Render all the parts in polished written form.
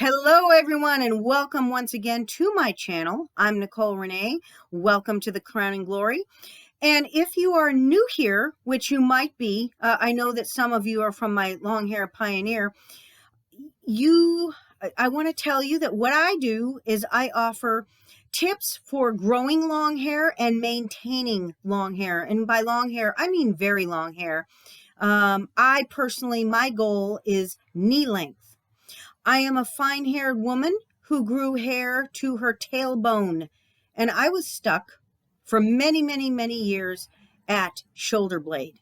Hello, everyone, and welcome once again to my channel. I'm Nicole Renee. Welcome to the Crown and Glory. And if you are new here, which you might be, I know that some of you are from my Long Hair Pioneer, I want to tell you that what I do is I offer tips for growing long hair and maintaining long hair. And by long hair, I mean very long hair. My goal is knee length. I am a fine-haired woman who grew hair to her tailbone, and I was stuck for many, many, many years at shoulder blade.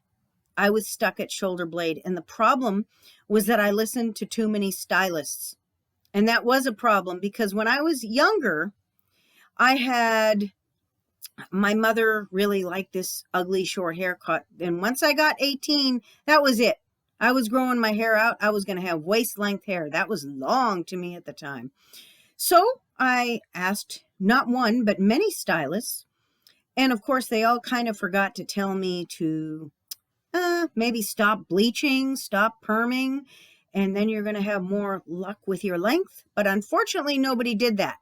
I was stuck at shoulder blade, and the problem was that I listened to too many stylists. And that was a problem because when I was younger, my mother really liked this ugly short haircut. And once I got 18, that was it. I was growing my hair out. I was going to have waist-length hair. That was long to me at the time. So I asked not one, but many stylists. And of course, they all kind of forgot to tell me to maybe stop bleaching, stop perming, and then you're going to have more luck with your length. But unfortunately, nobody did that.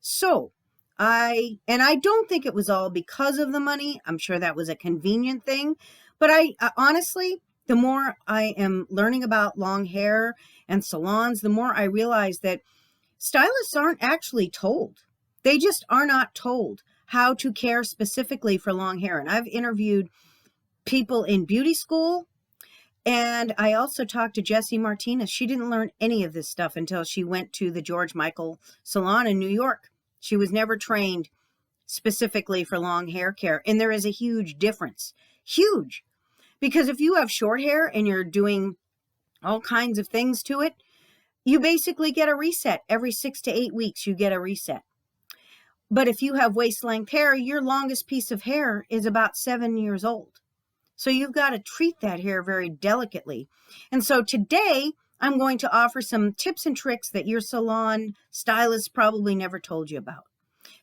So I don't think it was all because of the money. I'm sure that was a convenient thing. But honestly, the more I am learning about long hair and salons, the more I realize that stylists aren't actually told. They just are not told how to care specifically for long hair. And I've interviewed people in beauty school, and I also talked to Jessie Martinez. She didn't learn any of this stuff until she went to the George Michael salon in New York. She was never trained specifically for long hair care. And there is a huge difference. Huge. Because if you have short hair and you're doing all kinds of things to it, you basically get a reset. Every 6 to 8 weeks, you get a reset. But if you have waist-length hair, your longest piece of hair is about 7 years old. So you've got to treat that hair very delicately. And so today, I'm going to offer some tips and tricks that your salon stylist probably never told you about.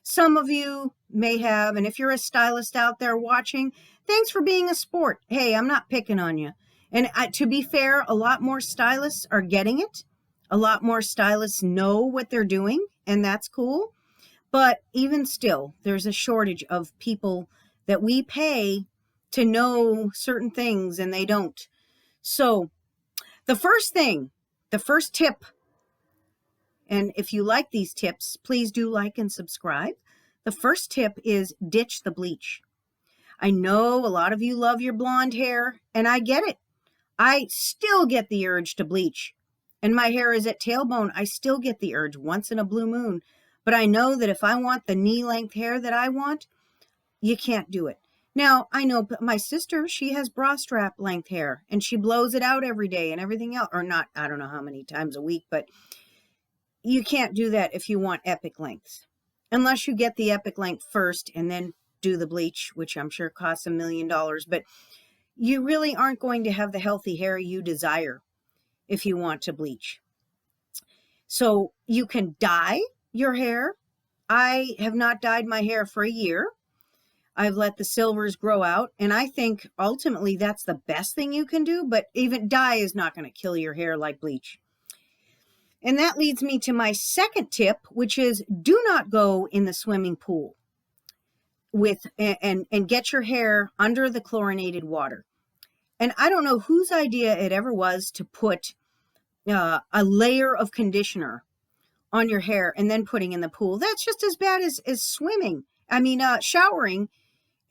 Some of you may have, and if you're a stylist out there watching, thanks for being a sport. Hey, I'm not picking on you. And to be fair, a lot more stylists are getting it. A lot more stylists know what they're doing, and that's cool. But even still, there's a shortage of people that we pay to know certain things, and they don't. So the first tip, and if you like these tips, please do like and subscribe. The first tip is ditch the bleach. I know a lot of you love your blonde hair, and I get it. I still get the urge to bleach. And my hair is at tailbone. I still get the urge once in a blue moon. But I know that if I want the knee-length hair that I want, you can't do it. Now, I know my sister, she has bra strap length hair, and she blows it out every day and everything else. Or not, I don't know how many times a week, but you can't do that if you want epic lengths. Unless you get the epic length first and then do the bleach, which I'm sure costs $1 million. But you really aren't going to have the healthy hair you desire if you want to bleach. So you can dye your hair. I have not dyed my hair for a year. I've let the silvers grow out, and I think ultimately that's the best thing you can do, but even dye is not going to kill your hair like bleach. And that leads me to my second tip, which is do not go in the swimming pool and get your hair under the chlorinated water. And I don't know whose idea it ever was to put a layer of conditioner on your hair and then putting in the pool. That's just as bad as showering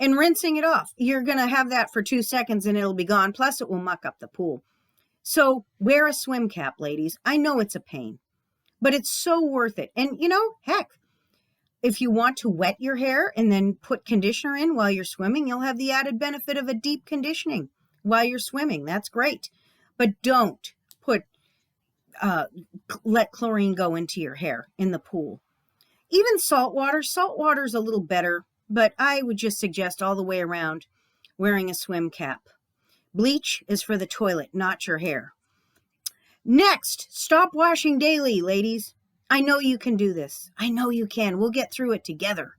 and rinsing it off. You're going to have that for 2 seconds and it'll be gone. Plus it will muck up the pool. So wear a swim cap, ladies. I know it's a pain, but it's so worth it. And heck, if you want to wet your hair and then put conditioner in while you're swimming, you'll have the added benefit of a deep conditioning while you're swimming. That's great. But don't let chlorine go into your hair in the pool. Even salt water is a little better, but I would just suggest all the way around wearing a swim cap. Bleach is for the toilet, not your hair. Next, stop washing daily, ladies. I know you can do this. I know you can. We'll get through it together.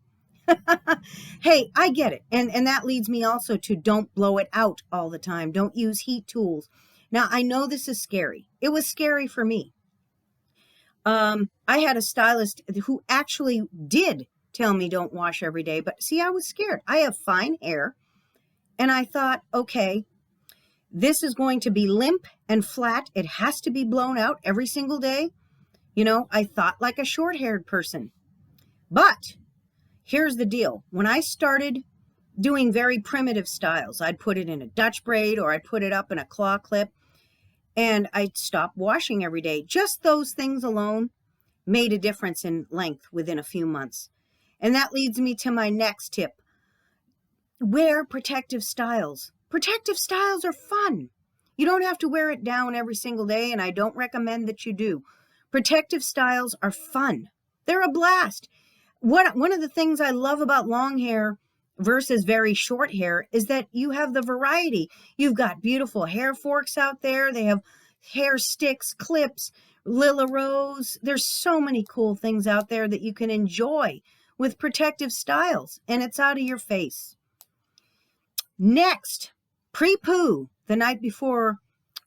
Hey, I get it. And that leads me also to don't blow it out all the time. Don't use heat tools. Now, I know this is scary. It was scary for me. I had a stylist who actually did tell me don't wash every day. But see, I was scared. I have fine hair. And I thought, okay, this is going to be limp and flat. It has to be blown out every single day. You know, I thought like a short-haired person. But here's the deal. When I started doing very primitive styles, I'd put it in a Dutch braid or I'd put it up in a claw clip, and I'd stop washing every day. Just those things alone made a difference in length within a few months. And that leads me to my next tip. Wear protective styles. Protective styles are fun. You don't have to wear it down every single day, and I don't recommend that you do. Protective styles are fun. They're a blast. One of the things I love about long hair versus very short hair is that you have the variety. You've got beautiful hair forks out there. They have hair sticks, clips, Lila Rose. There's so many cool things out there that you can enjoy with protective styles, and it's out of your face. Next, pre-poo the night before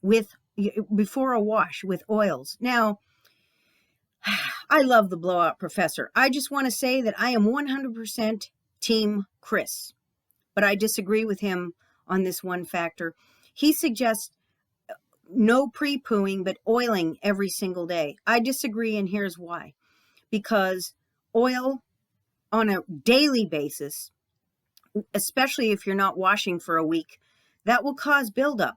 a wash with oils. Now, I love the Blowout Professor. I just want to say that I am 100% Team Chris, but I disagree with him on this one factor. He suggests no pre-pooing, but oiling every single day. I disagree, and here's why. Because oil on a daily basis, especially if you're not washing for a week, that will cause buildup.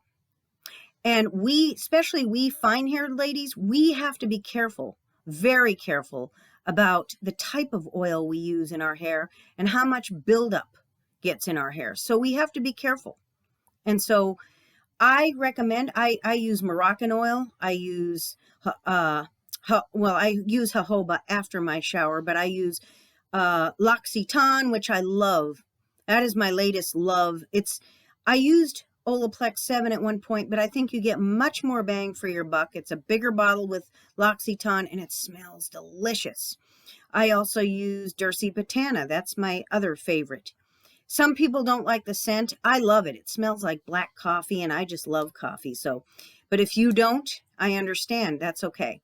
And especially we fine-haired ladies, we have to be careful, very careful about the type of oil we use in our hair and how much buildup gets in our hair. So we have to be careful. And so I recommend, I use Moroccan oil. I use, I use jojoba after my shower, but I use L'Occitane, which I love. That is my latest love. I used Olaplex 7 at one point, but I think you get much more bang for your buck. It's a bigger bottle with L'Occitane, and it smells delicious. I also use Dursi Patana. That's my other favorite. Some people don't like the scent. I love it. It smells like black coffee, and I just love coffee. But if you don't, I understand. That's okay.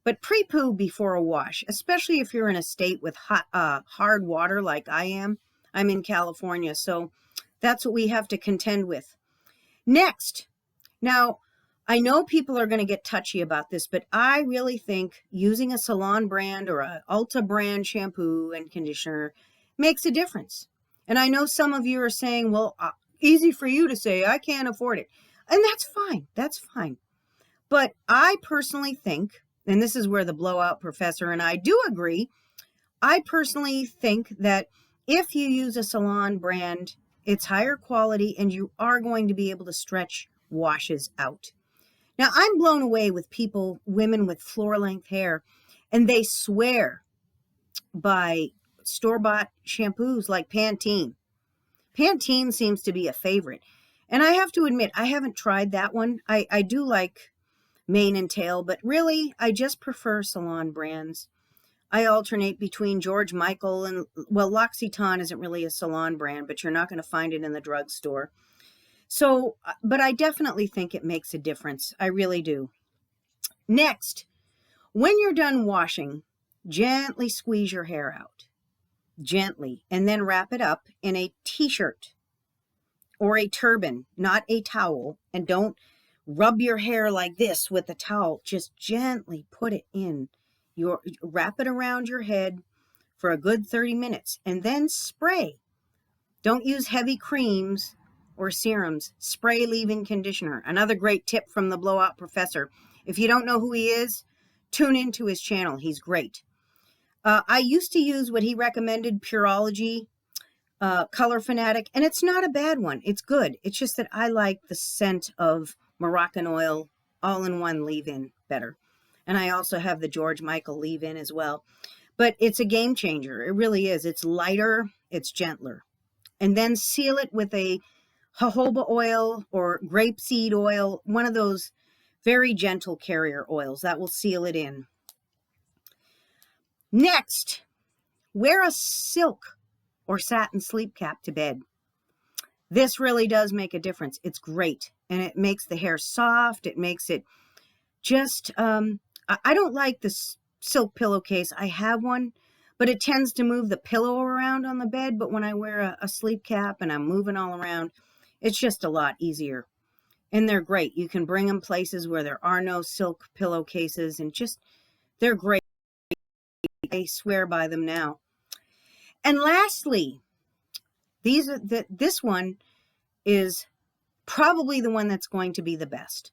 But pre-poo before a wash, especially if you're in a state with hard water like I am. I'm in California, so that's what we have to contend with. Next, now, I know people are going to get touchy about this, but I really think using a Salon brand or a Ulta brand shampoo and conditioner makes a difference. And I know some of you are saying, well, easy for you to say, I can't afford it. And that's fine. That's fine. But I personally think, and this is where the Blowout Professor and I do agree, I personally think that if you use a Salon brand, it's higher quality and you are going to be able to stretch washes out. Now, I'm blown away with women with floor-length hair, and they swear by store-bought shampoos like Pantene. Pantene seems to be a favorite. And I have to admit, I haven't tried that one. I do like mane and tail, but really, I just prefer Salon brands. I alternate between George Michael and, well, L'Occitane isn't really a Salon brand, but you're not going to find it in the drugstore. So, but I definitely think it makes a difference. I really do. Next, when you're done washing, gently squeeze your hair out. Gently. And then wrap it up in a t-shirt or a turban, not a towel. And don't rub your hair like this with a towel. Just gently put it in. Wrap it around your head for a good 30 minutes and then spray. Don't use heavy creams or serums. Spray leave-in conditioner. Another great tip from the Blowout Professor. If you don't know who he is, tune into his channel. He's great. I used to use what he recommended, Pureology, Color Fanatic, and it's not a bad one. It's good. It's just that I like the scent of Moroccan oil all-in-one leave-in better. And I also have the George Michael leave-in as well. But it's a game changer. It really is. It's lighter. It's gentler. And then seal it with a jojoba oil or grapeseed oil, one of those very gentle carrier oils. That will seal it in. Next, wear a silk or satin sleep cap to bed. This really does make a difference. It's great. And it makes the hair soft. It makes it just... I don't like this silk pillowcase. I have one, but it tends to move the pillow around on the bed. But when I wear a sleep cap and I'm moving all around, it's just a lot easier. And they're great. You can bring them places where there are no silk pillowcases, and just, they're great. I swear by them now. And lastly, this one is probably the one that's going to be the best.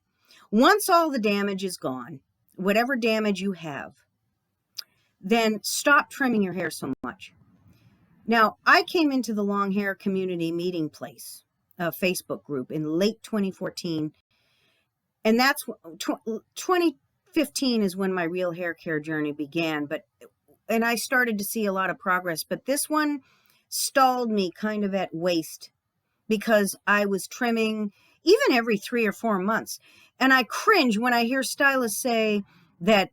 Once all the damage is gone, whatever damage you have, then stop trimming your hair so much. Now, I came into the long hair community meeting place, a Facebook group, in late 2014. And that's 2015 is when my real hair care journey began. And I started to see a lot of progress. But this one stalled me kind of at waist, because I was trimming even every 3 or 4 months. And I cringe when I hear stylists say that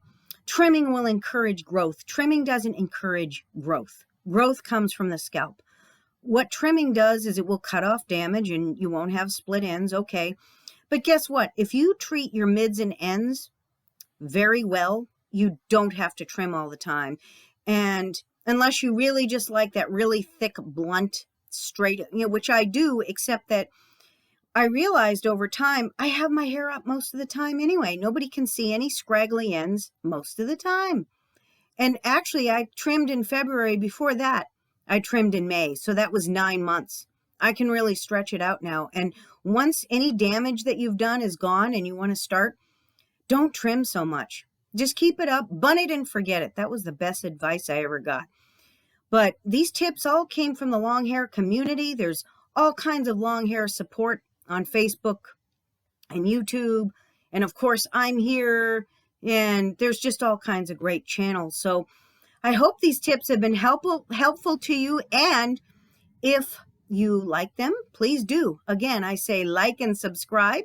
trimming will encourage growth. Trimming doesn't encourage growth. Growth comes from the scalp. What trimming does is it will cut off damage and you won't have split ends. Okay. But guess what? If you treat your mids and ends very well, you don't have to trim all the time. And unless you really just like that really thick, blunt, straight, which I do, except that I realized over time, I have my hair up most of the time anyway. Nobody can see any scraggly ends most of the time. And actually, I trimmed in February. Before that, I trimmed in May. So that was 9 months. I can really stretch it out now. And once any damage that you've done is gone and you want to start, don't trim so much. Just keep it up, bun it and forget it. That was the best advice I ever got. But these tips all came from the long hair community. There's all kinds of long hair support on Facebook and YouTube. And of course, I'm here, and there's just all kinds of great channels. So I hope these tips have been helpful to you. And if you like them, please do. Again, I say like and subscribe.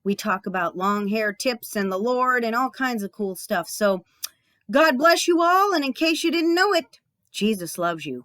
We talk about long hair tips and the Lord and all kinds of cool stuff. So God bless you all. And in case you didn't know it, Jesus loves you.